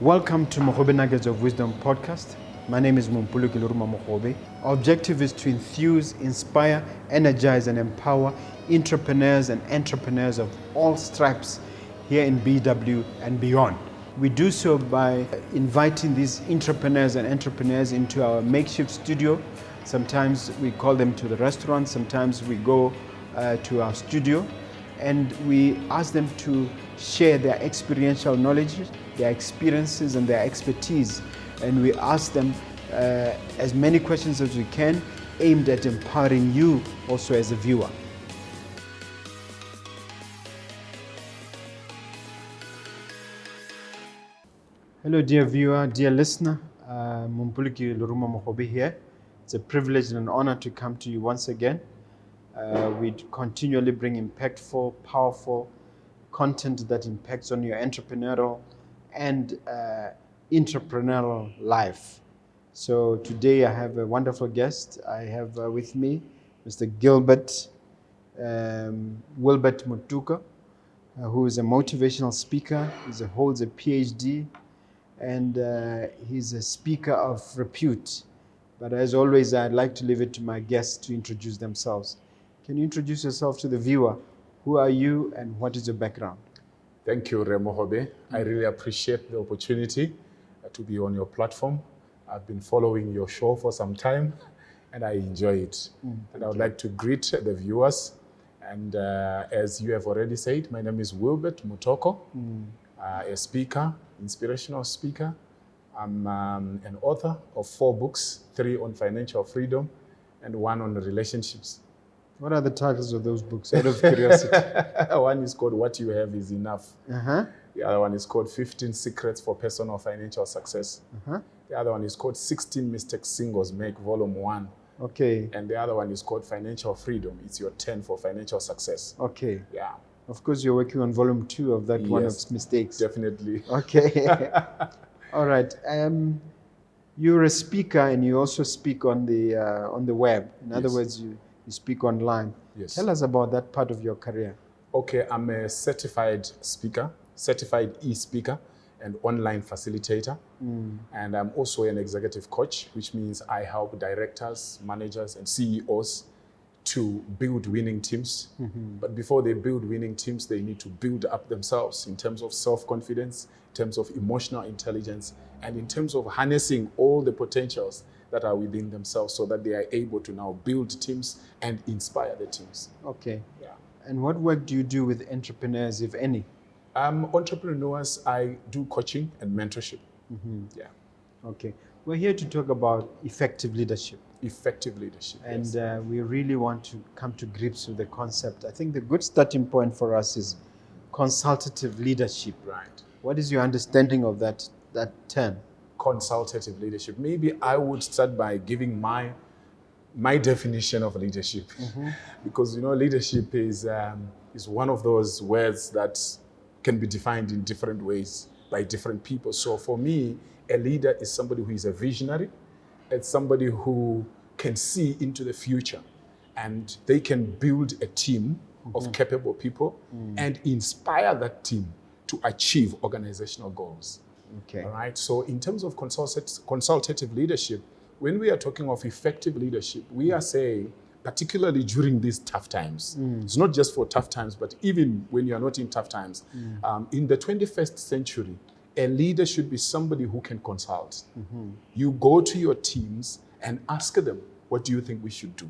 Welcome to Mogobe Nuggets of Wisdom podcast. My name is Mompoloki Lerumo Mogobe. Our objective is to enthuse, inspire, energize, and empower entrepreneurs and entrepreneurs of all stripes here in BW and beyond. We do so by inviting these entrepreneurs into our makeshift studio. Sometimes we call them to the restaurant, sometimes we go to our studio, and we ask them to share their experiential knowledge, their experiences and their expertise. And we ask them as many questions as we can, aimed at empowering you also as a viewer. Hello dear viewer, dear listener, Mompoloki Lerumo Mogobe here. It's a privilege and an honor to come to you once again. We continually bring impactful, powerful content that impacts on your entrepreneurial and entrepreneurial life. So today I have a wonderful guest. I have with me Mr. Wilbert Mutoko, who is a motivational speaker. He holds a PhD, and he's a speaker of repute. But as always, I'd like to leave it to my guests to introduce themselves. Can you introduce yourself to the viewer? Who are you and what is your background? Thank you, Mogobe. I really appreciate the opportunity to be on your platform. I've been following your show for some time and I enjoy it. And I would like to greet the viewers. And as you have already said, my name is Wilbert Mutoko, a speaker, inspirational speaker. I'm an author of 4 books, 3 on financial freedom and 1 on relationships. What are the titles of those books, out of curiosity? One is called What You Have Is Enough. The other one is called 15 Secrets for Personal Financial Success. The other one is called 16 Mistakes Singles Make, Volume 1. Okay. And the other one is called Financial Freedom. It's your 10 for financial success. Okay. Yeah. Of course, you're working on Volume 2 of that one of mistakes. Definitely. Okay. All right. You're a speaker and you also speak on the web. In other words, you speak online. Yes. Tell us about that part of your career. Okay, I'm a certified speaker, certified eSpeaker and online facilitator. And I'm also an executive coach, which means I help directors, managers, and CEOs to build winning teams. But before they build winning teams, they need to build up themselves in terms of self-confidence, in terms of emotional intelligence, and in terms of harnessing all the potentials that are within themselves so that they are able to now build teams and inspire the teams. Okay. Yeah. And what work do you do with entrepreneurs, if any? Entrepreneurs, I do coaching and mentorship. Yeah. Okay. We're here to talk about effective leadership. Effective leadership. And yes. We really want to come to grips with the concept. I think the good starting point for us is consultative leadership. Right. What is your understanding of that term? Consultative leadership. Maybe I would start by giving my definition of leadership, because leadership is one of those words that can be defined in different ways by different people. So for me, a leader is somebody who is a visionary. It's somebody who can see into the future, and they can build a team of capable people and inspire that team to achieve organizational goals. Okay. All right. So in terms of consultative leadership, when we are talking of effective leadership, we are saying, particularly during these tough times, it's not just for tough times, but even when you are not in tough times, in the 21st century, a leader should be somebody who can consult. You go to your teams and ask them, what do you think we should do?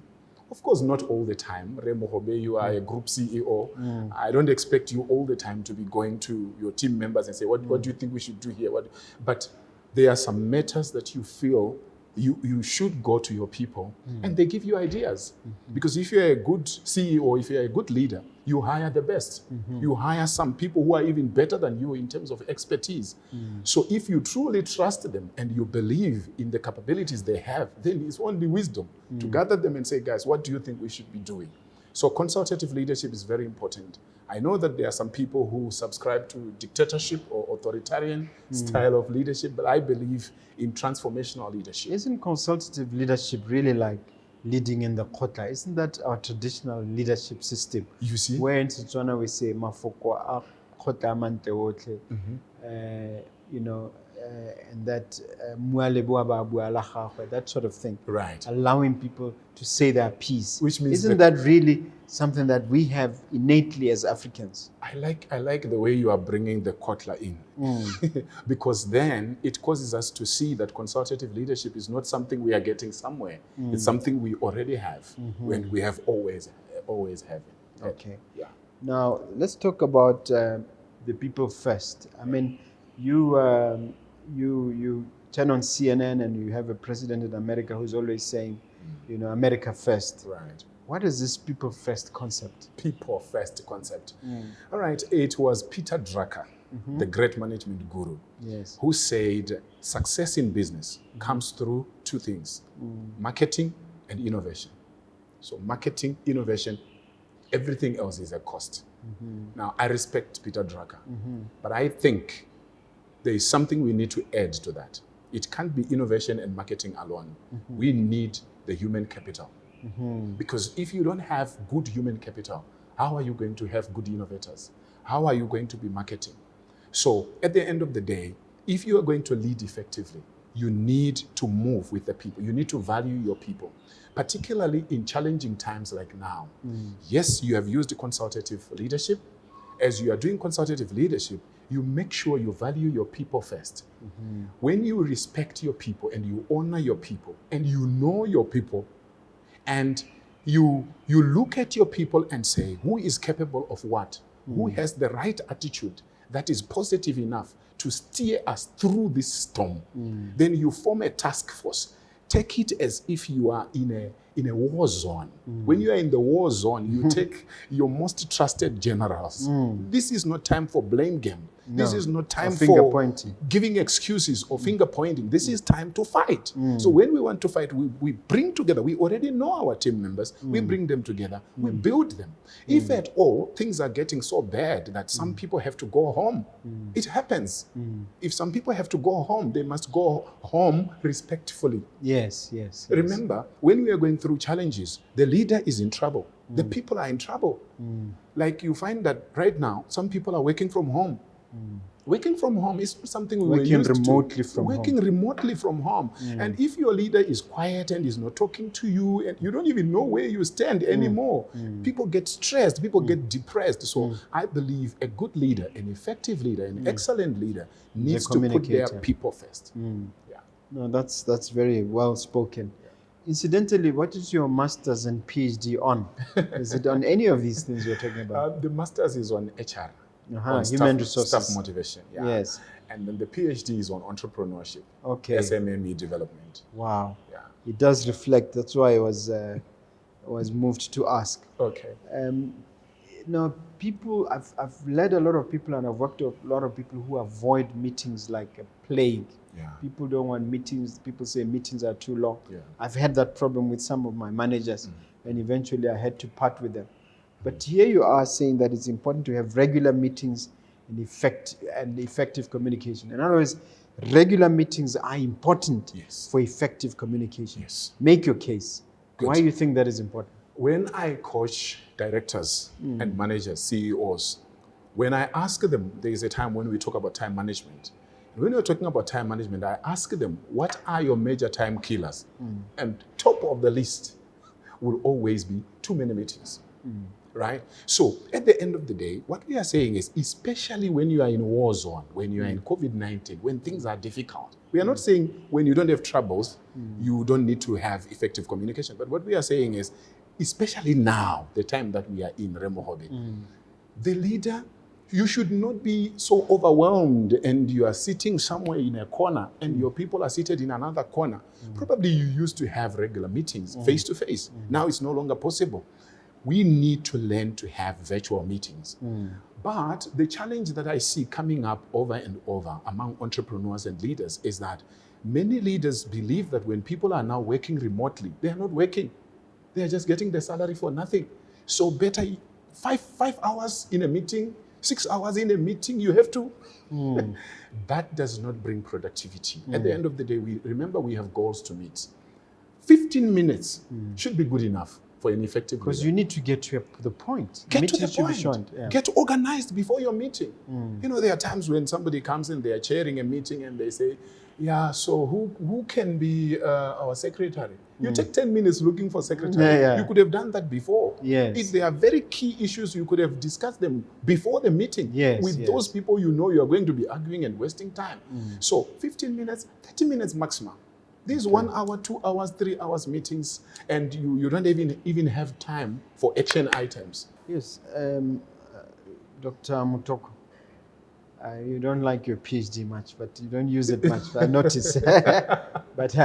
Of course, not all the time. Mogobe, you are a group CEO. I don't expect you all the time to be going to your team members and say, what do you think we should do here? But there are some matters that you feel you should go to your people and they give you ideas. Because if you're a good CEO, if you're a good leader, you hire the best. You hire some people who are even better than you in terms of expertise. So if you truly trust them and you believe in the capabilities they have, then it's only wisdom to gather them and say, guys, what do you think we should be doing? So consultative leadership is very important. I know that there are some people who subscribe to dictatorship or authoritarian style of leadership, but I believe in transformational leadership. Isn't consultative leadership really like leading in the kotla? Isn't that our traditional leadership system? You see? Where in Setswana we say, mafoko a kotla mante otle. and that that sort of thing. Right. Allowing people to say their piece. Which means isn't that really something that we have innately as Africans? I like the way you are bringing the Kotla in, because then it causes us to see that consultative leadership is not something we are getting somewhere. It's something we already have, when we have always have it. Okay. Yeah. Now let's talk about the people first. I mean, you turn on CNN and you have a president in America who's always saying, you know, America first. Right. What is this people first concept? People first concept. All right. It was Peter Drucker, the great management guru, Yes. who said success in business comes through two things: marketing and innovation. So marketing, innovation, everything else is a cost. Now, I respect Peter Drucker, but I think there is something we need to add to that. It can't be innovation and marketing alone. We need the human capital. Because if you don't have good human capital, how are you going to have good innovators? How are you going to be marketing? So at the end of the day, if you are going to lead effectively, you need to move with the people. You need to value your people, particularly in challenging times like now. Yes, you have used consultative leadership. As you are doing consultative leadership, you make sure you value your people first. When you respect your people and you honor your people and you know your people, and you look at your people and say, who is capable of what? Who has the right attitude that is positive enough to steer us through this storm? Then you form a task force. Take it as if you are in a war zone. When you are in the war zone, you take your most trusted generals. This is not time for blame game. This is not time for giving excuses or finger pointing. This is time to fight. So when we want to fight, we bring together. We already know our team members. We bring them together. We build them. If at all things are getting so bad that some people have to go home, it happens. If some people have to go home, they must go home respectfully. Yes. Remember, when we are going through challenges, the leader is in trouble. The people are in trouble. Like you find that right now, some people are working from home. Working from home is something we were used to. Working remotely from home. And if your leader is quiet and is not talking to you and you don't even know where you stand anymore, people get stressed, people get depressed. So I believe a good leader, an effective leader, an excellent leader needs to put their people first. Yeah. No, that's very well spoken. Incidentally, what is your master's and PhD on? Is it on any of these things you're talking about? The master's is on HR. On human resources. Staff motivation. Yeah. Yes. And then the PhD is on entrepreneurship. Okay. SMME development. Wow. Yeah. It does reflect. That's why I was moved to ask. Okay. Now, people, I've led a lot of people and I've worked with a lot of people who avoid meetings like a plague. Yeah. People don't want meetings. People say meetings are too long. Yeah. I've had that problem with some of my managers, and eventually I had to part with them. But here you are saying that it's important to have regular meetings and effective communication. In other words, regular meetings are important for effective communication. Yes. Make your case. Good. Why do you think that is important? When I coach directors and managers, CEOs, when I ask them, there is a time when we talk about time management. And when we're talking about time management, I ask them, what are your major time killers? And top of the list will always be too many meetings. Right? So at the end of the day, what we are saying is, especially when you are in war zone, when you are in COVID-19, when things are difficult, we are not saying when you don't have troubles, you don't need to have effective communication. But what we are saying is, especially now, the time that we are in, Mogobe, the leader, you should not be so overwhelmed and you are sitting somewhere in a corner and your people are seated in another corner. Probably you used to have regular meetings face to face. Now it's no longer possible. We need to learn to have virtual meetings. But the challenge that I see coming up over and over among entrepreneurs and leaders is that many leaders believe that when people are now working remotely, they are not working. They are just getting their salary for nothing. So better 5 hours in a meeting, 6 hours in a meeting, you have to. That does not bring productivity. At the end of the day, we have goals to meet. 15 minutes should be good enough for an effective Because leader. you need to get to the point. Get to the Meetings should be point. short. Yeah. Get organized before your meeting. You know, there are times when somebody comes in, they are chairing a meeting and they say, yeah, so who can be our secretary? You take 10 minutes looking for secretary. Yeah, yeah. You could have done that before. Yes. If there are very key issues, you could have discussed them before the meeting. Yes, with yes. those people you know you are going to be arguing and wasting time. So 15 minutes, 30 minutes maximum. These 1 hour, 2 hours, 3 hours meetings, and you don't even have time for action items. Yes, Dr. Mutoko, you don't like your PhD much, but you don't use it much. I notice. But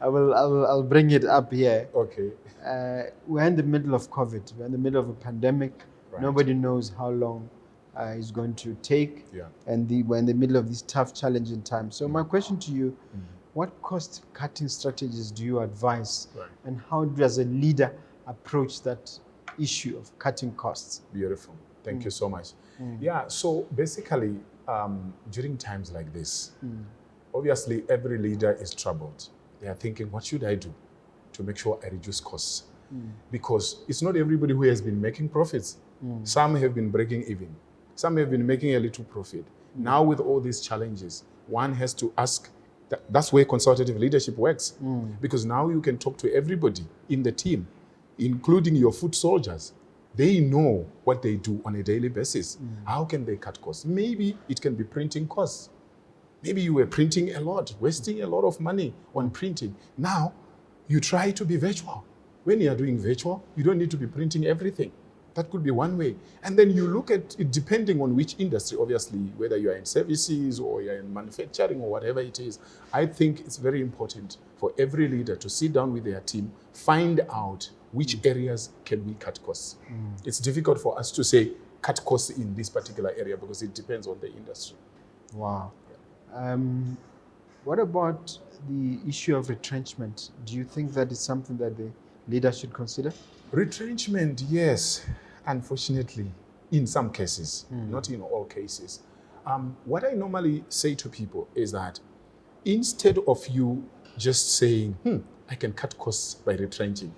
I'll bring it up here. Okay. We're in the middle of COVID. We're in the middle of a pandemic. Right. Nobody knows how long it's going to take. Yeah. And we're in the middle of these tough, challenging times. So my question to you, what cost-cutting strategies do you advise? Right. And how does a leader approach that issue of cutting costs? Beautiful. Thank you so much. Yeah, so basically, during times like this, obviously every leader is troubled. They are thinking, what should I do to make sure I reduce costs? Because it's not everybody who has been making profits. Some have been breaking even. Some have been making a little profit. Now with all these challenges, one has to ask, that's where consultative leadership works. Because now you can talk to everybody in the team, including your foot soldiers. They know what they do on a daily basis. How can they cut costs? Maybe it can be printing costs. Maybe you were printing a lot, wasting a lot of money on printing. Now, you try to be virtual. When you are doing virtual, you don't need to be printing everything. That could be one way. And then you look at it depending on which industry, obviously, whether you're in services or you're in manufacturing or whatever it is. I think it's very important for every leader to sit down with their team, find out which areas can we cut costs. It's difficult for us to say cut costs in this particular area because it depends on the industry. Wow. What about the issue of retrenchment? Do you think that is something that the leader should consider? Retrenchment, yes. Unfortunately, in some cases, not in all cases. What I normally say to people is that instead of you just saying, I can cut costs by retrenching,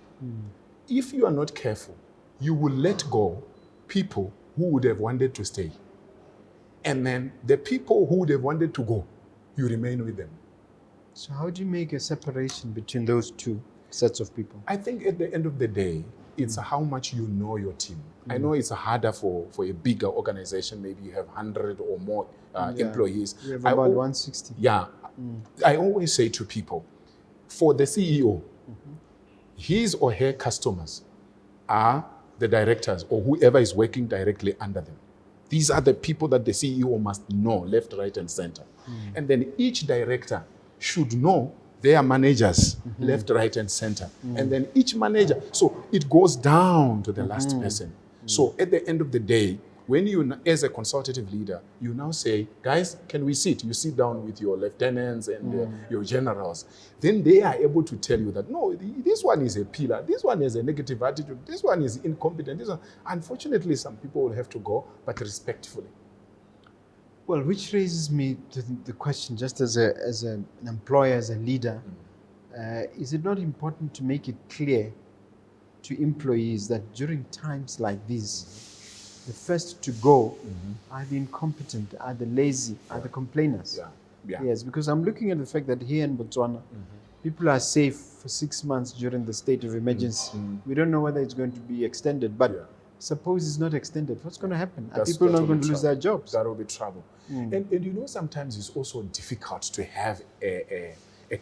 if you are not careful, you will let go people who would have wanted to stay. And then the people who would have wanted to go, you remain with them. So how do you make a separation between those two sets of people? I think at the end of the day, it's how much you know your team. I know it's harder for a bigger organization. Maybe you have 100 or more employees. We have about 160. Yeah. I always say to people, for the CEO, his or her customers are the directors or whoever is working directly under them. These are the people that the CEO must know, left, right, and center. And then each director should know their managers, left, right, and center. And then each manager, so it goes down to the last person. So at the end of the day, when you, as a consultative leader, you now say, guys, can we sit? You sit down with your lieutenants and your generals. Then they are able to tell you that, no, this one is a pillar. This one has a negative attitude. This one is incompetent. This one. Unfortunately, some people will have to go, but respectfully. Well, which raises me to the question, just as an employer, as a leader, is it not important to make it clear to employees that during times like these, the first to go are the incompetent, are the lazy, are the complainers? Yes, because I'm looking at the fact that here in Botswana, people are safe for 6 months during the state of emergency. We don't know whether it's going to be extended, but suppose it's not extended, what's going to happen? Are people not going to lose their jobs? That will be trouble. And you know, sometimes it's also difficult to have a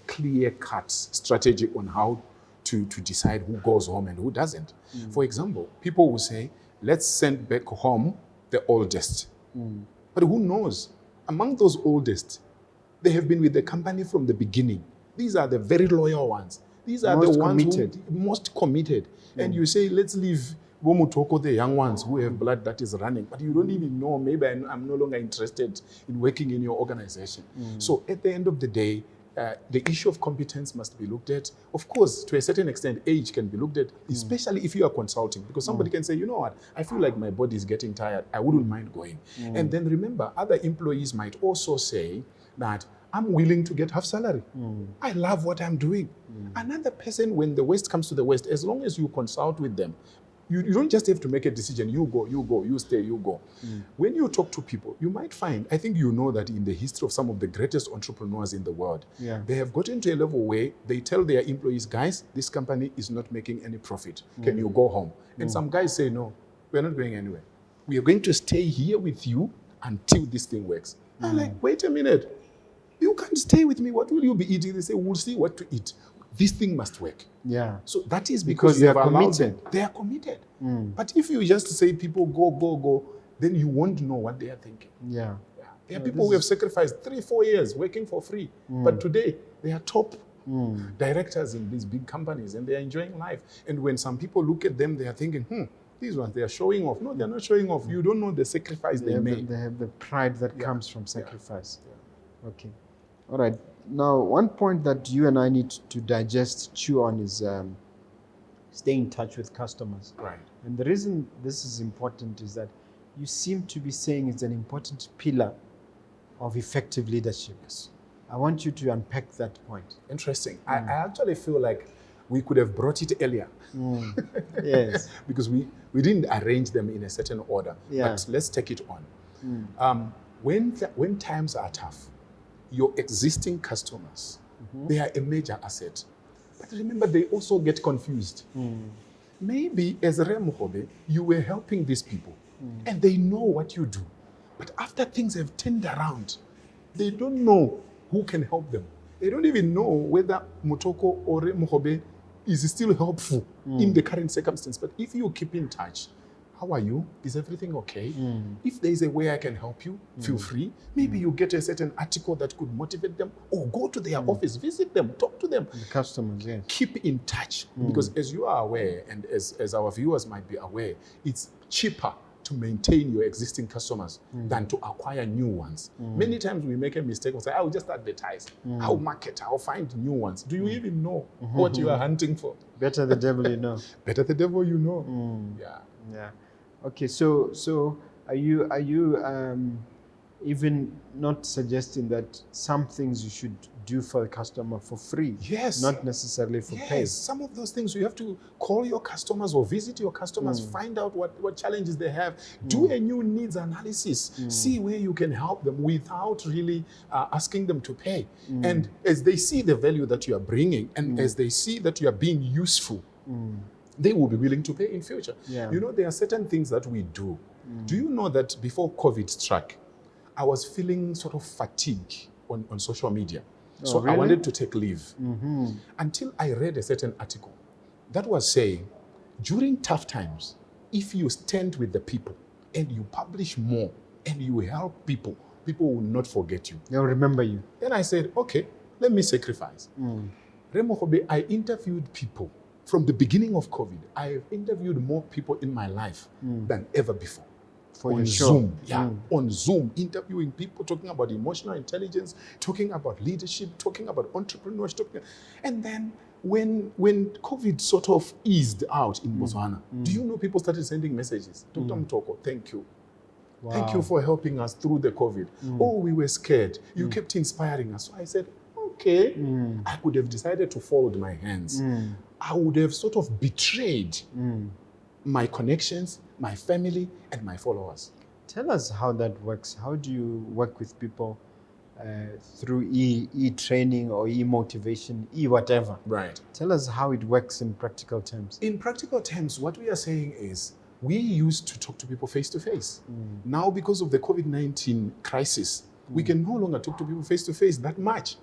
clear-cut strategy on how to decide who goes home and who doesn't. For example, people will say, let's send back home the oldest. But who knows? Among those oldest, they have been with the company from the beginning. These are the very loyal ones. These are the ones who most committed. And you say, let's leave Mutoko, the young ones who have blood that is running, but you don't even know, maybe I'm no longer interested in working in your organization. So at the end of the day, the issue of competence must be looked at. Of course, to a certain extent, age can be looked at, especially if you are consulting, because somebody can say, you know what, I feel like my body is getting tired. I wouldn't mind going. And then remember, other employees might also say that I'm willing to get half salary. I love what I'm doing. Another person, when the West comes to the West, as long as you consult with them, you don't just have to make a decision. You go, you stay, you go. When you talk to people, you might find, I think you know that in the history of some of the greatest entrepreneurs in the world, they have gotten to a level where they tell their employees, guys, this company is not making any profit. Can you go home? And some guys say, no, we're not going anywhere. We are going to stay here with you until this thing works. I'm like, wait a minute. You can't stay with me. What will you be eating? They say, we'll see what to eat. This thing must work. Yeah. So that is because they you have are allowed committed. them. They are committed. But if you just say people go, then you won't know what they are thinking. Yeah. There are people who have sacrificed 3-4 years working for free. But today, they are top directors in these big companies and they are enjoying life. And when some people look at them, they are thinking, these ones, they are showing off. No, they're not showing off. You don't know the sacrifice they made. They have the pride that comes from sacrifice. Okay. All right. Now, one point that you and I need to digest, chew on is stay in touch with customers. Right. And the reason this is important is that you seem to be saying it's an important pillar of effective leadership. Yes. I want you to unpack that point. Interesting. I actually feel like we could have brought it earlier. Yes. Because we didn't arrange them in a certain order. Yeah. But let's take it on. When times are tough, your existing customers, they are a major asset. But remember, they also get confused. Maybe as Mogobe, you were helping these people and they know what you do. But after things have turned around, they don't know who can help them. They don't even know whether Mutoko or Mogobe is still helpful in the current circumstance. But if you keep in touch, how are you? Is everything okay? If there is a way I can help you, feel free. Maybe you get a certain article that could motivate them, or go to their office, visit them, talk to them. The customers, yes. Keep in touch. Because as you are aware, and as our viewers might be aware, it's cheaper to maintain your existing customers than to acquire new ones. Many times we make a mistake and say, I'll just advertise, I'll market, I'll find new ones. Do you even know what you are hunting for? Better the devil you know. Better the devil you know. Yeah. Okay, so are you even not suggesting that some things you should do for the customer for free? Yes. Not necessarily for pay. Yes, some of those things you have to call your customers or visit your customers, find out what challenges they have, do a new needs analysis, see where you can help them without really asking them to pay. And as they see the value that you are bringing, and as they see that you are being useful, they will be willing to pay in future. Yeah. You know, there are certain things that we do. Do you know that before COVID struck, I was feeling sort of fatigue on social media. So really? I wanted to take leave until I read a certain article that was saying, during tough times, if you stand with the people and you publish more and you help people, people will not forget you. They'll remember you. Then I said, okay, let me sacrifice. Mogobe, I interviewed people. From the beginning of COVID, I have interviewed more people in my life than ever before. On Zoom, on Zoom, interviewing people, talking about emotional intelligence, talking about leadership, talking about entrepreneurship. And then when COVID sort of eased out in Botswana, do you know people started sending messages? Dr. Mutoko, thank you. Wow. Thank you for helping us through the COVID. Oh, we were scared. You kept inspiring us. So I said, okay, I could have decided to fold my hands. I would have sort of betrayed my connections, my family, and my followers. Tell us how that works. How do you work with people through e-training or e-motivation, e-whatever? Right. Tell us how it works in practical terms. In practical terms, what we are saying is we used to talk to people face-to-face. Now, because of the COVID-19 crisis, we can no longer talk to people face-to-face that much.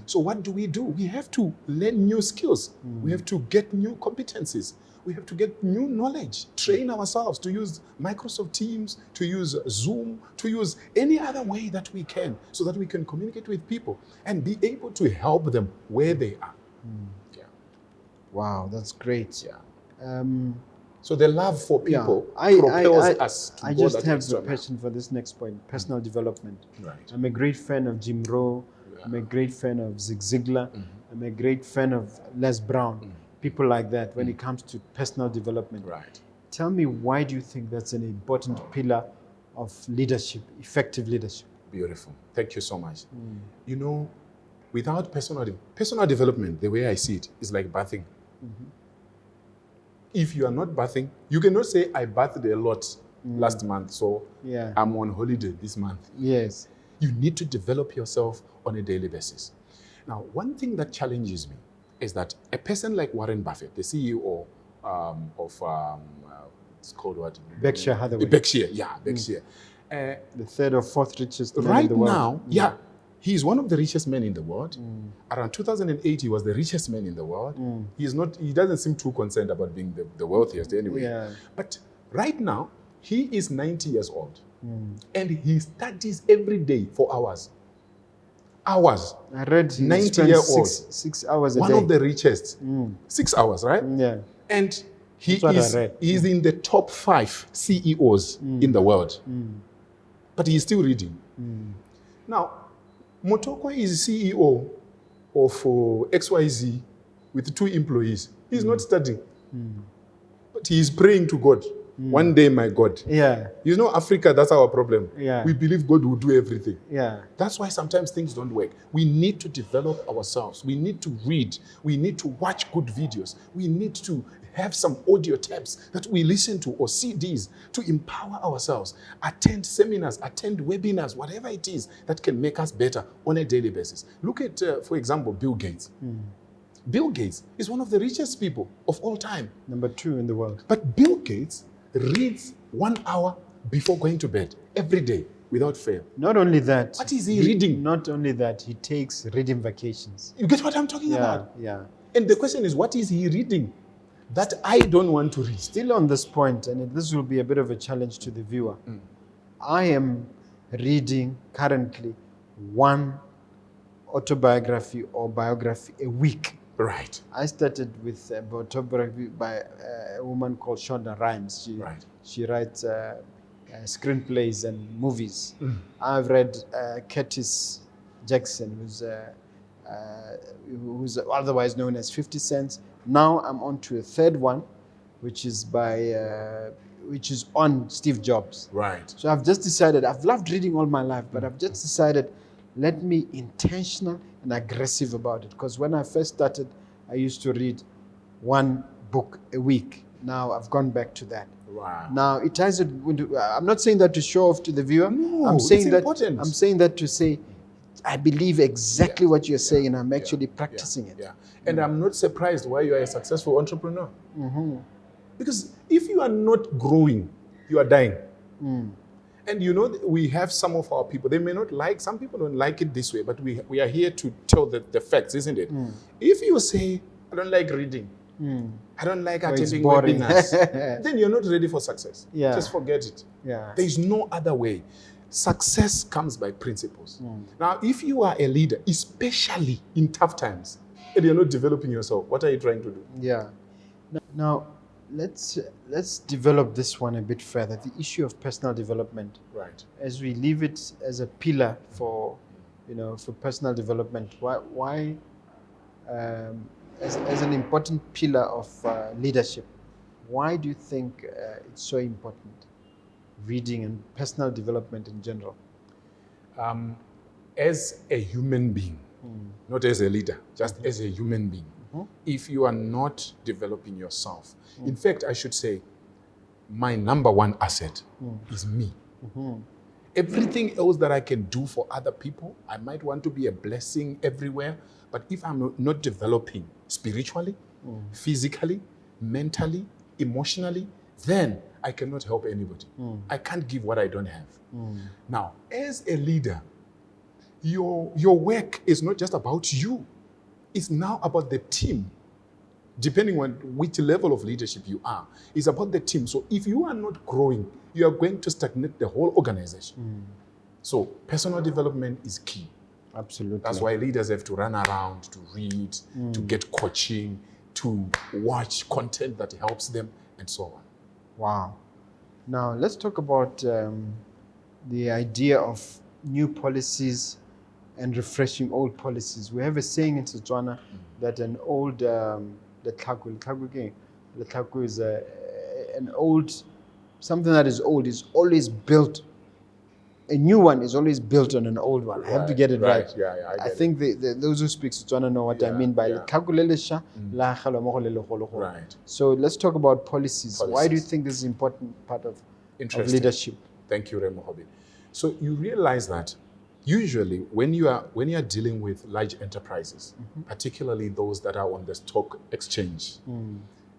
So what do? We have to learn new skills. We have to get new competencies. We have to get new knowledge, train ourselves to use Microsoft Teams, to use Zoom, to use any other way that we can so that we can communicate with people and be able to help them where they are. Wow, that's great. So the love for people propels us to I go just that have extra the passion for this next point, personal development. Right. I'm a great fan of Jim Rohn. I'm a great fan of Zig Ziglar. I'm a great fan of Les Brown. People like that when it comes to personal development. Right. Tell me, why do you think that's an important pillar of leadership, effective leadership? Beautiful. Thank you so much. You know, without personal development, the way I see it, is like bathing. If you are not bathing, you cannot say, I bathed a lot last month, so I'm on holiday this month. Yes. You need to develop yourself on a daily basis. Now, one thing that challenges me is that a person like Warren Buffett, the CEO it's called what? Berkshire Hathaway. Berkshire. The third or fourth richest man right in the world. now, he's one of the richest men in the world. Around 2008, he was the richest man in the world. He doesn't seem too concerned about being the wealthiest anyway. Yeah. But right now, he is 90 years old. And he studies every day for hours. Hours. I read he 90-year-old. six hours a day. One of the richest. 6 hours, right? Yeah. And he That's what I read. is in the top 5 CEOs in the world. But he's still reading. Now, Mutoko is CEO of XYZ with 2 employees. He's not studying. But he is praying to God. One day, my God. Yeah. You know, Africa, that's our problem. Yeah. We believe God will do everything. Yeah. That's why sometimes things don't work. We need to develop ourselves. We need to read. We need to watch good videos. We need to have some audio tapes that we listen to or CDs to empower ourselves. Attend seminars, attend webinars, whatever it is that can make us better on a daily basis. Look at, for example, Bill Gates. Bill Gates is one of the richest people of all time. Number 2 in the world. But Bill Gates reads 1 hour before going to bed every day without fail. Not only that. What is he reading? Not only that, he takes reading vacations. You get what I'm talking about? Yeah. And the question is, what is he reading that I don't want to read? Still on this point, and this will be a bit of a challenge to the viewer. I am reading currently 1 autobiography or biography a week. Right. I started with a autobiography by a woman called Shonda Rhimes. She writes screenplays and movies. I've read Curtis Jackson, who's otherwise known as 50 Cent. Now I'm on to a third one, which is on Steve Jobs. Right. So I've just decided, I've loved reading all my life, but I've just decided, let me intentional and aggressive about it. Because when I first started, I used to read 1 book a week. Now I've gone back to that. Wow. Now it ties it into, I'm not saying that to show off to the viewer. No, I'm saying it's important. I'm saying that to say, I believe exactly what you're saying, and I'm actually practicing it. Yeah. And I'm not surprised why you are a successful entrepreneur. Because if you are not growing, you are dying. And you know, we have some of our people, they may not like, some people don't like it this way, but we are here to tell the facts, isn't it? If you say, I don't like reading, I don't like attending webinars, then you're not ready for success. Yeah. Just forget it. Yeah. There's no other way. Success comes by principles. Now, if you are a leader, especially in tough times, and you're not developing yourself, what are you trying to do? Yeah. Now, let's develop this one a bit further. The issue of personal development. Right. As we leave it as a pillar for personal development, why as an important pillar of leadership, why do you think it's so important? Reading and personal development in general. As a human being, not as a leader, just as a human being, if you are not developing yourself, in fact, I should say, my number 1 asset is me. Everything else that I can do for other people, I might want to be a blessing everywhere, but if I'm not developing spiritually, physically, mentally, emotionally, then I cannot help anybody. I can't give what I don't have. Now, as a leader, your work is not just about you. It's now about the team. Depending on which level of leadership you are, it's about the team. So if you are not growing, you are going to stagnate the whole organization. So personal development is key. Absolutely. That's why leaders have to run around, to read, to get coaching, to watch content that helps them, and so on. Wow. Now, let's talk about the idea of new policies and refreshing old policies. We have a saying in Setswana that an old, Letlhakwe is an old, something that is old is always built a new one is always built on an old one. I have to get it right. Yeah, I think those who speak Setswana know what I mean by Right. So let's talk about policies. Why do you think this is an important part of leadership? Thank you, Mogobe. So you realize that usually when you are dealing with large enterprises, particularly those that are on the stock exchange,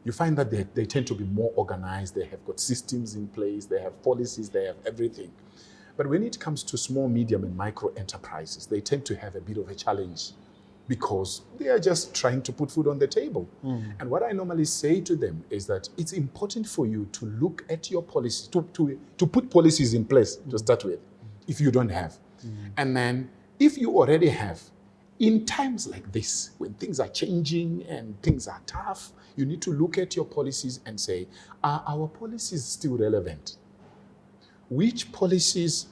you find that they tend to be more organized. They have got systems in place. They have policies. They have everything. But when it comes to small, medium, and micro enterprises, they tend to have a bit of a challenge because they are just trying to put food on the table. And what I normally say to them is that it's important for you to look at your policies, to put policies in place to start with, if you don't have. And then if you already have, in times like this, when things are changing and things are tough, you need to look at your policies and say, are our policies still relevant? Which policies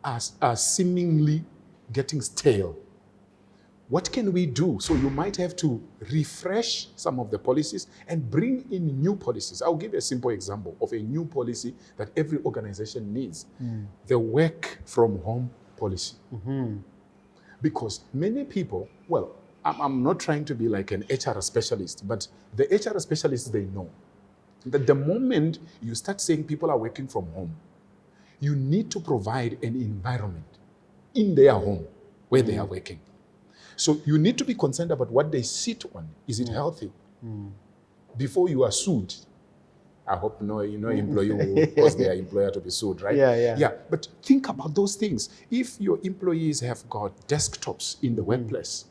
are seemingly getting stale? What can we do? So you might have to refresh some of the policies and bring in new policies. I'll give you a simple example of a new policy that every organization needs. The work from home policy. Because many people, well, I'm not trying to be like an HR specialist, but the HR specialists, they know that the moment you start saying people are working from home, you need to provide an environment in their home where they are working. So you need to be concerned about what they sit on. Is it healthy? Before you are sued. I hope no employee will cause their employer to be sued, right? Yeah. But think about those things. If your employees have got desktops in the workplace,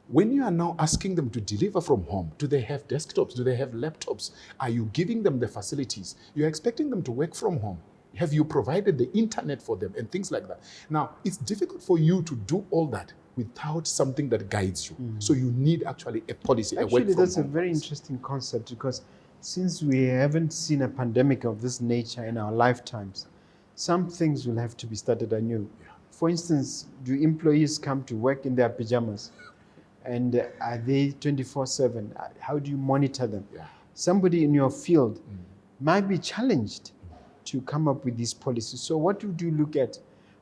when you are now asking them to deliver from home, do they have desktops? Do they have laptops? Are you giving them the facilities? You're expecting them to work from home. Have you provided the internet for them and things like that? Now, it's difficult for you to do all that without something that guides you. So you need actually a policy. Actually, that's a very interesting concept, because since we haven't seen a pandemic of this nature in our lifetimes, some things will have to be started anew. For instance, do employees come to work in their pajamas? And are they 24/7? How do you monitor them? Somebody in your field might be challenged to come up with these policies. So what would you look at?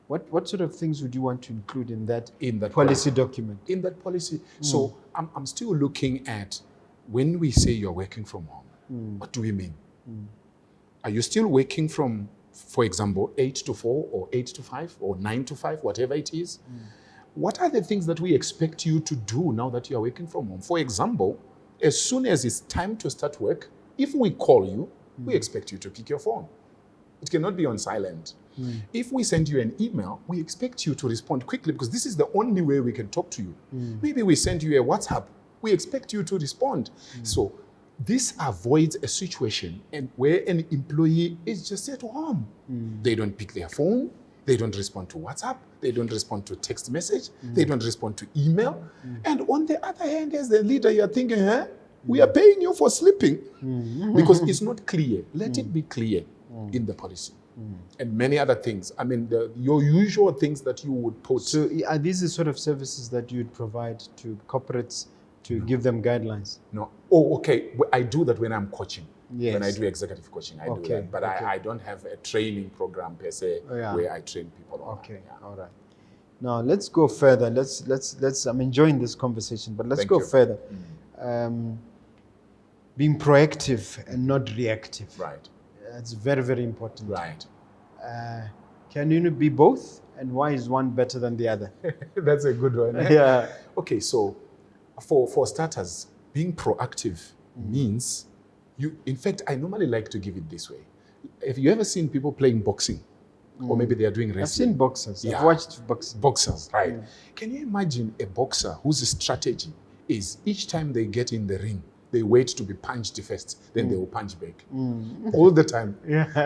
What sort of things would you want to include in that policy document? In that policy. So I'm still looking at, when we say you're working from home, what do we mean? Are you still working from, for example, 8 to 4 or 8 to 5 or 9 to 5, whatever it is? What are the things that we expect you to do now that you are working from home? For example, as soon as it's time to start work, if we call you, we expect you to pick your phone. It cannot be on silent. If we send you an email, we expect you to respond quickly, because this is the only way we can talk to you. Maybe we send you a WhatsApp, we expect you to respond. So this avoids a situation where an employee is just at home. They don't pick their phone, they don't respond to WhatsApp, they don't respond to text message, they don't respond to email. And on the other hand, as the leader, you're thinking, we are paying you for sleeping. Because it's not clear. Let it be clear in the policy. And many other things. I mean, your usual things that you would put. So are these the sort of services that you would provide to corporates to give them guidelines? No. Oh, okay. I do that when I'm coaching. When I do executive coaching, I do that. But I don't have a training program per se where I train people on that. All right. Now let's go further. Let's. I'm enjoying this conversation, but let's go further. Being proactive and not reactive. Right. That's very, very important. Right. Can you be both? And why is one better than the other? That's a good one. Yeah. Okay, so for starters, being proactive means you. In fact, I normally like to give it this way. Have you ever seen people playing boxing? Or maybe they are doing wrestling? I've seen boxers. I've watched boxing. Boxers, right. Can you imagine a boxer whose strategy is each time they get in the ring, they wait to be punched first, then they will punch back. All the time.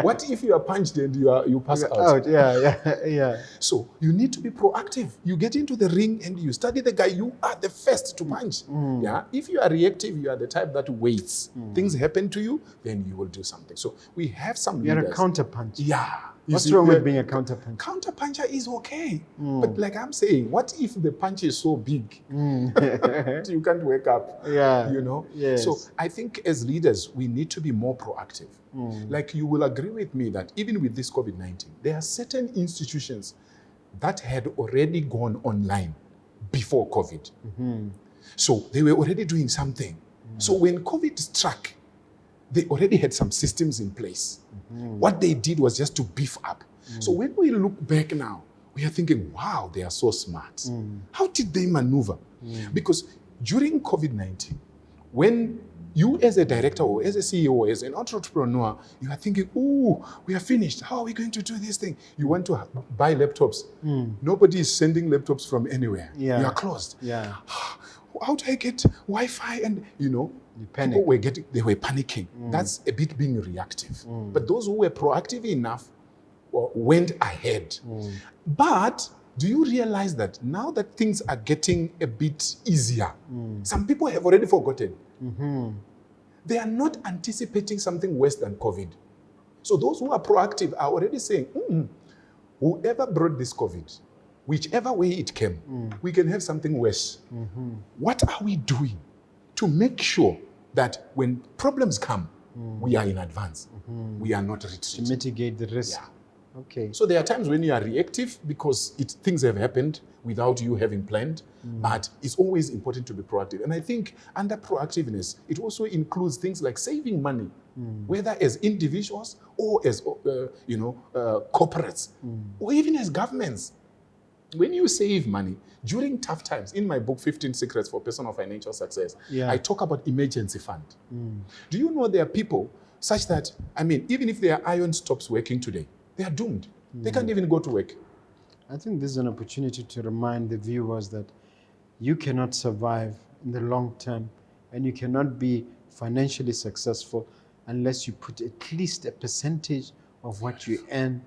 What if you are punched and you pass out? Yeah. So you need to be proactive. You get into the ring and you study the guy. You are the first to punch. Yeah. If you are reactive, you are the type that waits. Things happen to you, then you will do something. So we have some leaders. You're a counter punch. Yeah. What's wrong with being a counterpuncher? Counterpuncher is okay. But like I'm saying, what if the punch is so big? You can't wake up. Yeah. You know? Yes. So I think as leaders, we need to be more proactive. Like you will agree with me that even with this COVID-19, there are certain institutions that had already gone online before COVID. So they were already doing something. So when COVID struck, they already had some systems in place. What they did was just to beef up. So when we look back now, we are thinking, wow, they are so smart. How did they maneuver? Because during COVID-19, when you as a director or as a CEO or as an entrepreneur, you are thinking, oh, we are finished. How are we going to do this thing? You want to buy laptops. Nobody is sending laptops from anywhere. You are closed. How do I get Wi-Fi? And people were panicking. That's a bit being reactive. But those who were proactive enough went ahead. But do you realize that now that things are getting a bit easier, some people have already forgotten. They are not anticipating something worse than COVID. So those who are proactive are already saying, whoever brought this COVID, whichever way it came, we can have something worse. What are we doing to make sure that when problems come, we are in advance? We are not retreating. To mitigate the risk. Okay. So there are times when you are reactive because things have happened without you having planned, but it's always important to be proactive. And I think under proactiveness, it also includes things like saving money, whether as individuals or as corporates, or even as governments. When you save money during tough times, in my book, 15 Secrets for Personal Financial Success, I talk about emergency fund. Do you know there are people such that, even if their iron stops working today, they are doomed. They can't even go to work. I think this is an opportunity to remind the viewers that you cannot survive in the long term and you cannot be financially successful unless you put at least a percentage of what you earn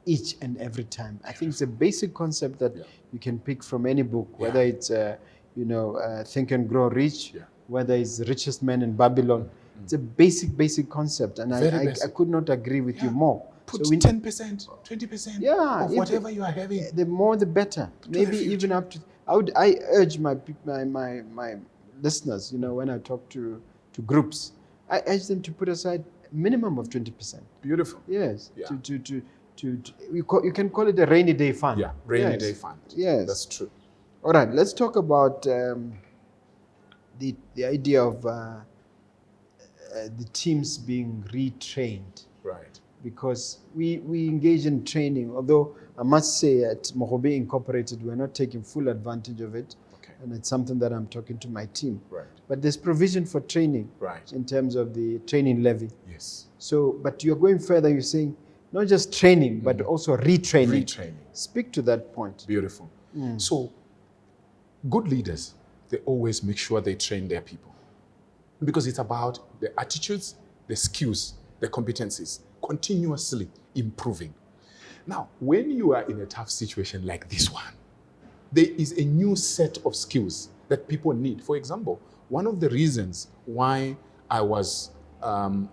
each and every time. I think it's a basic concept that you can pick from any book, whether it's Think and Grow Rich, whether it's The Richest Man in Babylon. It's a basic concept, and I could not agree with you more. Put 10%, 20% of whatever you are having. The more the better. Maybe even up to. I urge my listeners, when I talk to groups, I urge them to put aside a minimum of 20%. Beautiful. Yes. Yeah. You can call it a rainy day fund. Yeah, rainy day fund. Yes, that's true. All right, let's talk about the idea of the teams being retrained. Right. Because we engage in training, although I must say at Mogobe Incorporated, we're not taking full advantage of it. Okay. And it's something that I'm talking to my team. Right. But there's provision for training. Right. In terms of the training levy. Yes. So, but you're going further, you're saying, not just training, but also retraining. Retraining. Speak to that point. Beautiful. So, good leaders, they always make sure they train their people. Because it's about the attitudes, the skills, the competencies, continuously improving. Now, when you are in a tough situation like this one, there is a new set of skills that people need. For example, one of the reasons why I was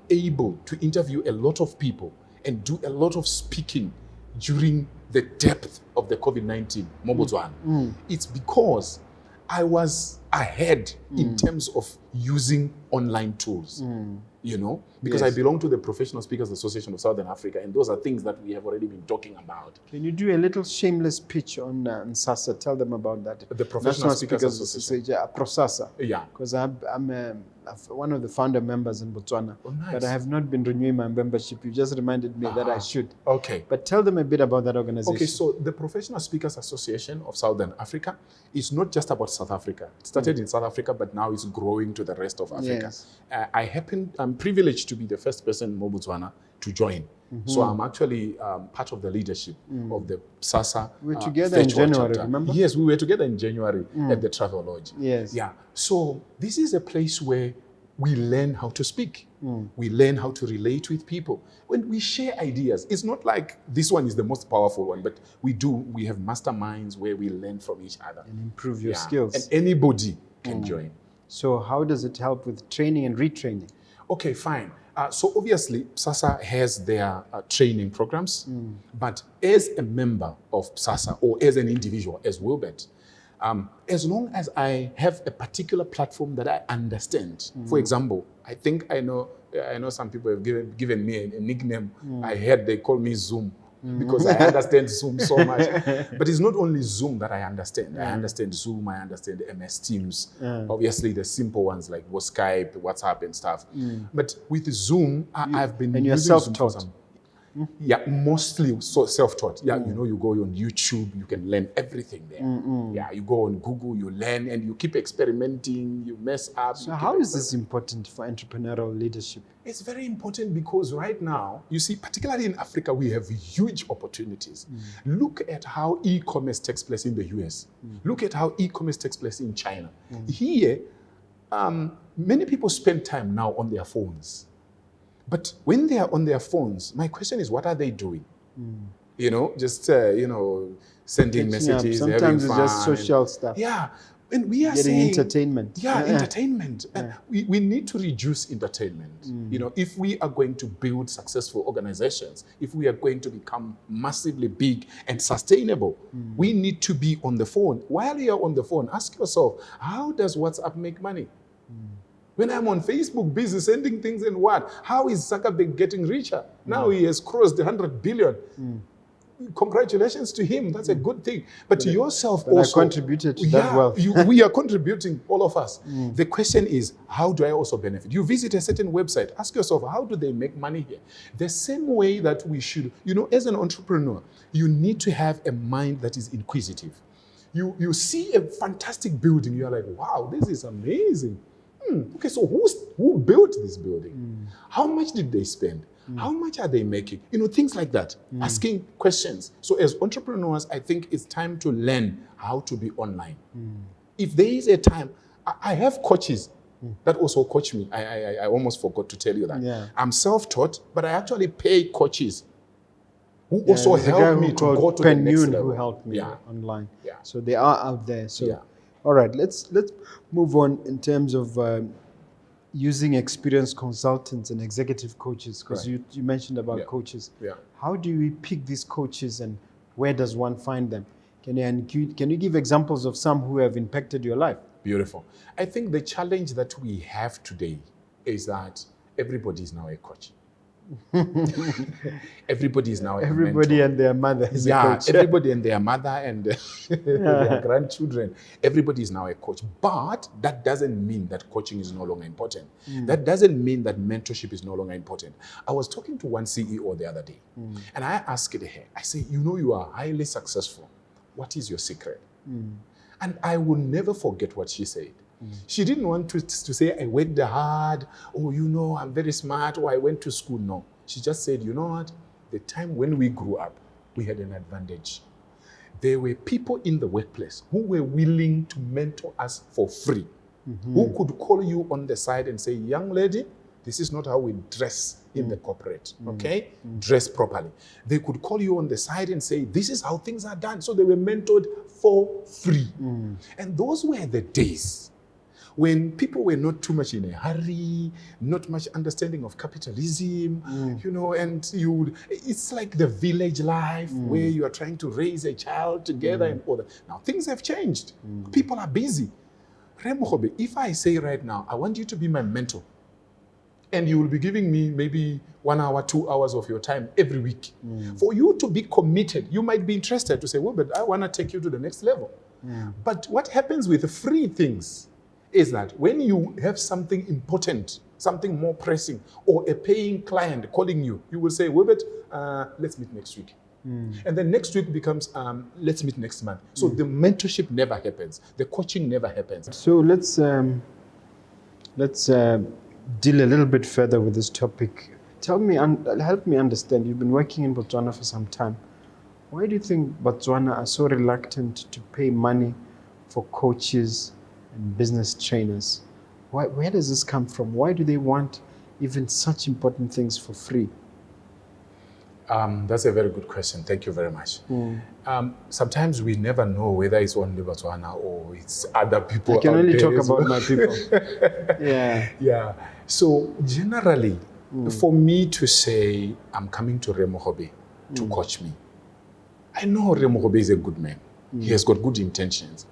able to interview a lot of people and do a lot of speaking during the depth of the COVID-19 Mobotswana. It's because I was ahead in terms of using online tools, because I belong to the Professional Speakers Association of Southern Africa, and those are things that we have already been talking about. Can you do a little shameless pitch on SASA? Tell them about that. The Professional Speakers Association. ProSASA. Yeah. Because I'm one of the founder members in Botswana, but I have not been renewing my membership. You just reminded me that I should. Okay. But tell them a bit about that organization. Okay, so the Professional Speakers Association of Southern Africa is not just about South Africa. It started in South Africa, but now it's growing to the rest of Africa. Yes. I'm privileged to be the first person in Mobotswana to join. So I'm actually part of the leadership of the SASA. We were together in January, chapter. Remember? Yes, we were together in January at the Travel Lodge. Yes. Yeah. So this is a place where we learn how to speak. We learn how to relate with people. When we share ideas, it's not like this one is the most powerful one, but we have masterminds where we learn from each other. And improve your skills. And anybody can join. So how does it help with training and retraining? Okay, fine. So obviously, PSASA has their training programs, but as a member of PSASA or as an individual, as Wilbert, as long as I have a particular platform that I understand, for example, I think I know some people have given me a nickname. I heard they call me Zoom because I understand Zoom so much. But it's not only Zoom that I understand. I understand Zoom, I understand MS Teams. Obviously, the simple ones like Skype, WhatsApp and stuff. But with Zoom, I've been and you're using Zoom for self-taught. some. Yeah, mostly self-taught. Yeah, you know, you go on YouTube, you can learn everything there. Yeah, you go on Google, you learn, and you keep experimenting, you mess up. So how is this important for entrepreneurial leadership? It's very important because right now, you see, particularly in Africa, we have huge opportunities. Look at how e-commerce takes place in the US. Look at how e-commerce takes place in China. Here, many people spend time now on their phones. But when they are on their phones, my question is, what are they doing? You know, just, sending messages, Sometimes having it's fun. just social stuff. Yeah. And we are Getting saying entertainment. Yeah, entertainment. We need to reduce entertainment. You know, if we are going to build successful organizations, if we are going to become massively big and sustainable, we need to be on the phone. While you're on the phone, ask yourself, how does WhatsApp make money? When I'm on Facebook busy sending things and what? How is Zuckerberg getting richer? Now he has crossed the 100 billion. Congratulations to him. That's a good thing. But to yourself also. I contributed to that wealth. We are contributing, all of us. The question is, how do I also benefit? You visit a certain website, ask yourself, how do they make money here? The same way that we should, you know, as an entrepreneur, you need to have a mind that is inquisitive. You see a fantastic building, you're like, wow, this is amazing. Okay, so who built this building? How much did they spend? How much are they making? You know, things like that. Asking questions. So as entrepreneurs, I think it's time to learn how to be online. If there is a time, I have coaches that also coach me. I almost forgot to tell you that. Yeah. I'm self-taught, but I actually pay coaches who also help me to go to the next level. Who helped me online. Yeah. So they are out there. So, all right, let's move on in terms of using experienced consultants and executive coaches, because you mentioned about coaches. Yeah. How do we pick these coaches and where does one find them? Can you give examples of some who have impacted your life? Beautiful. I think the challenge that we have today is that everybody is now a coach. Everybody is now a mentor. And their mother is a coach. Everybody and their mother and their grandchildren. Everybody is now a coach. But that doesn't mean that coaching is no longer important. That doesn't mean that mentorship is no longer important. I was talking to one CEO the other day, and I asked her, I say, you know, you are highly successful. What is your secret? And I will never forget what she said. She didn't want to say, I worked hard, or, you know, I'm very smart, or I went to school. No. She just said, you know what? The time when we grew up, we had an advantage. There were people in the workplace who were willing to mentor us for free, who could call you on the side and say, young lady, this is not how we dress in the corporate, okay? Dress properly. They could call you on the side and say, this is how things are done. So they were mentored for free. And those were the days when people were not too much in a hurry, not much understanding of capitalism, you know, and it's like the village life where you are trying to raise a child together and all that. Now, things have changed. People are busy. Mogobe, if I say right now, I want you to be my mentor, and you will be giving me maybe 1 hour, 2 hours of your time every week. For you to be committed, you might be interested to say, well, but I want to take you to the next level. But what happens with the free things is that when you have something important, something more pressing, or a paying client calling you, you will say, Wilbert, let's meet next week. And then next week becomes, let's meet next month. So the mentorship never happens. The coaching never happens. So let's deal a little bit further with this topic. Help me understand. You've been working in Botswana for some time. Why do you think Botswana are so reluctant to pay money for coaches and business trainers? Where does this come from? Why do they want even such important things for free? That's a very good question. Thank you very much. Sometimes we never know whether it's only Botswana or it's other people. I can only talk about my people. Yeah. So generally, For me to say, I'm coming to Mogobe to coach me. I know Mogobe is a good man. He has got good intentions.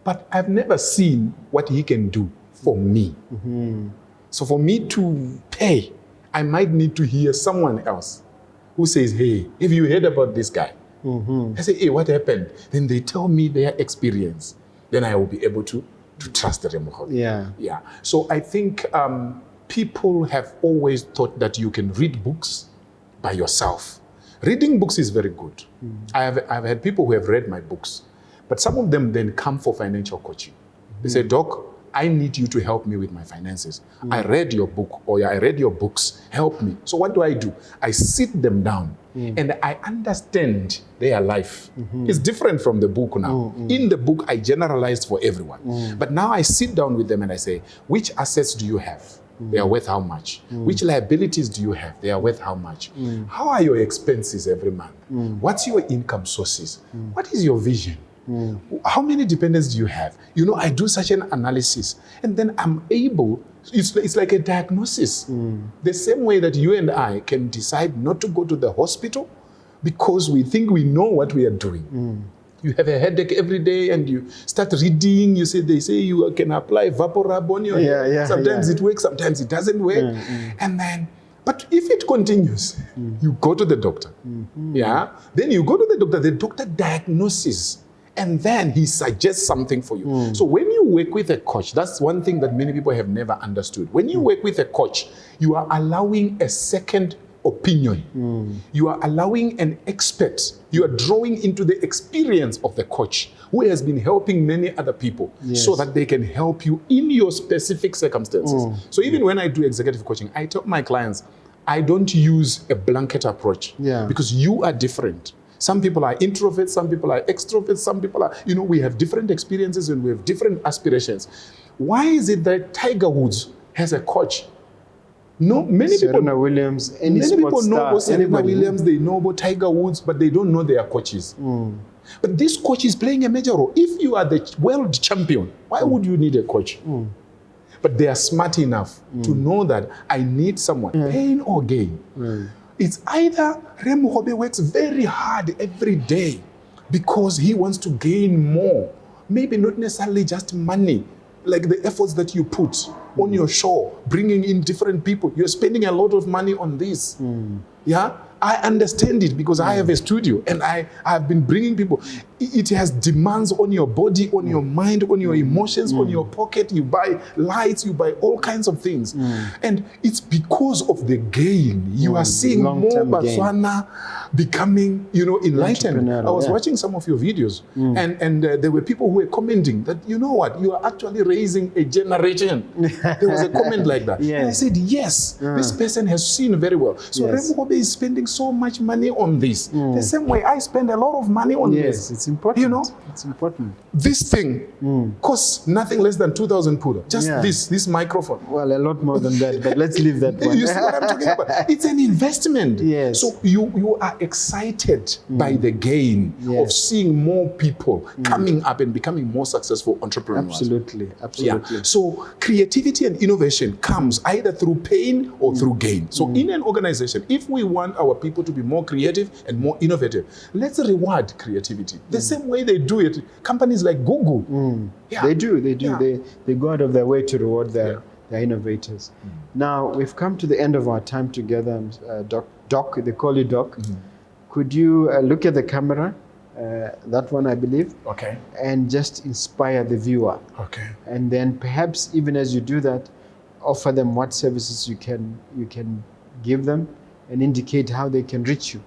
But I've never seen what he can do for me. So for me to pay, I might need to hear someone else who says, hey, have you heard about this guy? I say, hey, what happened? Then they tell me their experience. Then I will be able to trust the Mogobe. Yeah. So I think people have always thought that you can read books by yourself. Reading books is very good. I've had people who have read my books, but some of them then come for financial coaching. They say, Doc, I need you to help me with my finances. I read your book, or I read your books, help me. So what do? I sit them down and I understand their life. It's different from the book now. In the book, I generalized for everyone. But now I sit down with them and I say, which assets do you have? They are worth how much? Which liabilities do you have? They are worth how much? How are your expenses every month? What's your income sources? What is your vision? How many dependents do you have? You know, I do such an analysis, and then I'm able, it's like a diagnosis. The same way that you and I can decide not to go to the hospital because we think we know what we are doing. You have a headache every day and you start reading, they say you can apply Vaporub on your head. Sometimes it works, sometimes it doesn't work. And then, but if it continues, you go to the doctor. Then you go to the doctor diagnoses, and then he suggests something for you. So when you work with a coach, that's one thing that many people have never understood. When you work with a coach, you are allowing a second opinion. You are allowing an expert. You are drawing into the experience of the coach who has been helping many other people so that they can help you in your specific circumstances. So even when I do executive coaching, I tell my clients, I don't use a blanket approach because you are different. Some people are introverts, some people are extroverts, some people are, we have different experiences and we have different aspirations. Why is it that Tiger Woods has a coach? No, many people know about Serena Williams, they know about Tiger Woods, but they don't know their coaches. But this coach is playing a major role. If you are the world champion, why would you need a coach? But they are smart enough to know that I need someone, pain or gain. It's either Mogobe works very hard every day because he wants to gain more. Maybe not necessarily just money, like the efforts that you put on your show, bringing in different people. You're spending a lot of money on this. I understand it because I have a studio and I have been bringing people. It has demands on your body, on your mind, on your emotions, on your pocket. You buy lights, you buy all kinds of things. And it's because of the gain. You are seeing more Botswana becoming, enlightened. I was watching some of your videos and there were people who were commenting that, you know what, you are actually raising a generation. There was a comment like that. And I said, yes, this person has seen very well. So Mogobe is spending so much money on this. The same way I spend a lot of money on this. It's important. It's important. This thing costs nothing less than 2,000 pula. Just this microphone. Well, a lot more than that, but let's leave that one. You see what I'm talking about? It's an investment. Yes. So you are excited by the gain of seeing more people coming up and becoming more successful entrepreneurs. Absolutely. Yeah. So creativity and innovation comes either through pain or through gain. So in an organization, if we want our people to be more creative and more innovative, let's reward creativity. The same way they do it, companies like Google. They do. Yeah. They go out of their way to reward their innovators. Now, we've come to the end of our time together, Doc, they call you Doc. Could you look at the camera, that one I believe, and just inspire the viewer. And then perhaps even as you do that, offer them what services you can give them and indicate how they can reach you.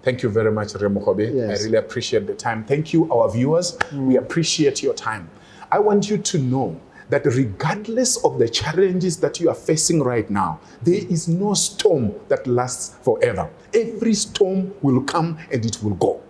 Thank you very much, Mogobe. Yes. I really appreciate the time. Thank you, our viewers. We appreciate your time. I want you to know that regardless of the challenges that you are facing right now, there is no storm that lasts forever. Every storm will come and it will go.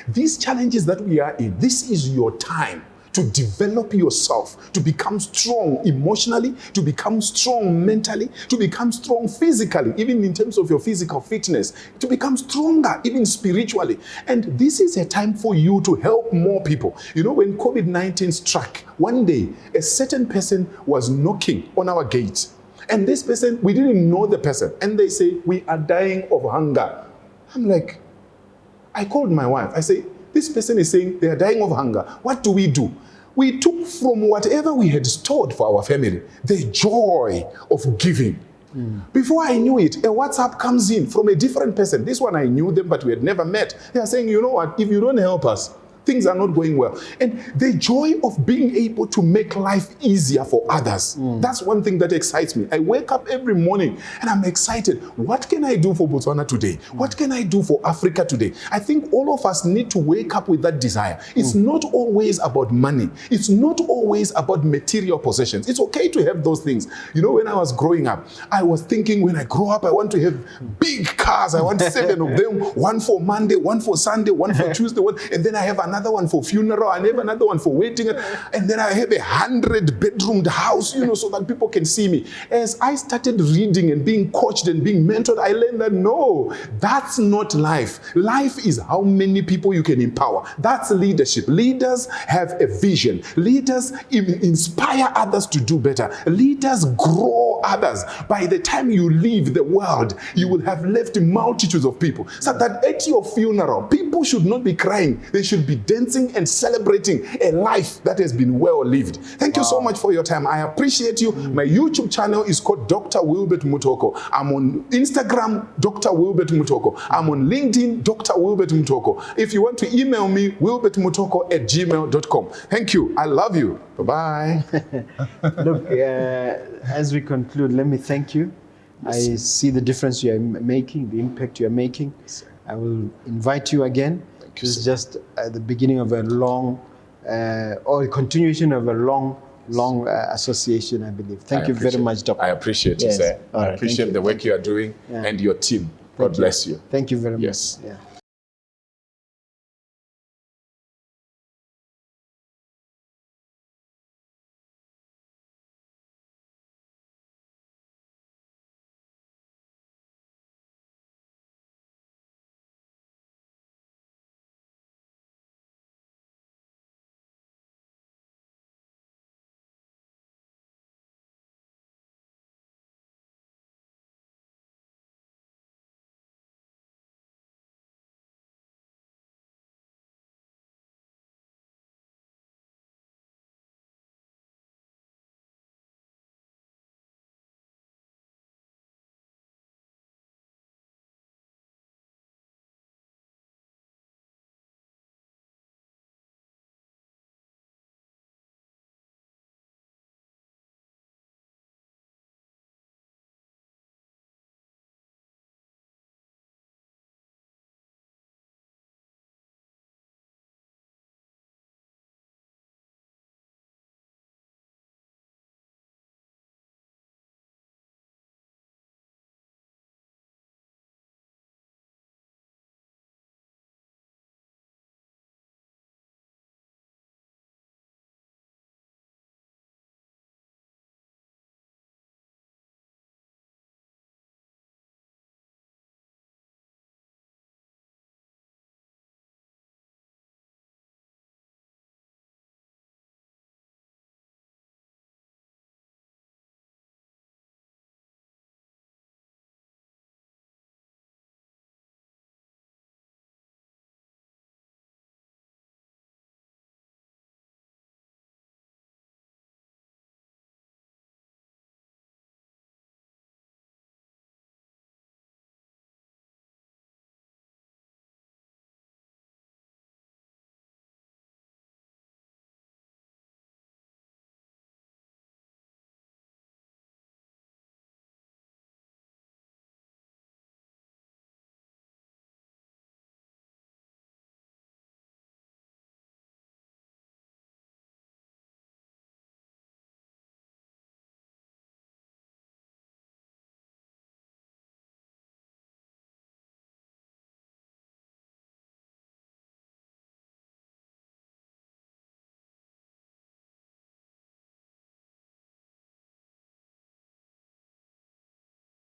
These challenges that we are in, this is your time to develop yourself, to become strong emotionally, to become strong mentally, to become strong physically, even in terms of your physical fitness, to become stronger even spiritually. And this is a time for you to help more people. When COVID-19 struck, one day, a certain person was knocking on our gate. And this person, we didn't know the person. And they say, we are dying of hunger. I'm like, I called my wife. I say, this person is saying they are dying of hunger. What do? We took from whatever we had stored for our family, the joy of giving. Before I knew it, a WhatsApp comes in from a different person. This one I knew them, but we had never met. They are saying, you know what, if you don't help us, things are not going well. And the joy of being able to make life easier for others, that's one thing that excites me. I wake up every morning and I'm excited. What can I do for Botswana today? What can I do for Africa today? I think all of us need to wake up with that desire. It's not always about money. It's not always about material possessions. It's okay to have those things. You know, when I was growing up, I was thinking when I grow up, I want to have big cars. I want 7 of them, one for Monday, one for Sunday, one for Tuesday, and then I have another one for funeral, and I have another one for wedding, and then I have 100-bedroomed house, you know, so that people can see me. As I started reading and being coached and being mentored, I learned that no, that's not life. Life is how many people you can empower. That's leadership. Leaders have a vision. Leaders inspire others to do better. Leaders grow others. By the time you leave the world, you will have left multitudes of people. So that at your funeral, people should not be crying. They should be dancing and celebrating a life that has been well lived. Thank you so much for your time. I appreciate you. My YouTube channel is called Dr. Wilbert Mutoko. I'm on Instagram, Dr. Wilbert Mutoko. I'm on LinkedIn, Dr. Wilbert Mutoko. If you want to email me, wilbertmutoko@gmail.com. Thank you. I love you. Bye-bye. Look, as we conclude, let me thank you. Yes. I see the difference you are making, the impact you are making. Yes. I will invite you again. This is just the beginning of a long, or a continuation of a long association, I believe. Thank you very much, Doctor. I appreciate you, sir. I appreciate the work you are doing and your team. God bless you. Thank you very much. Yes. Yeah.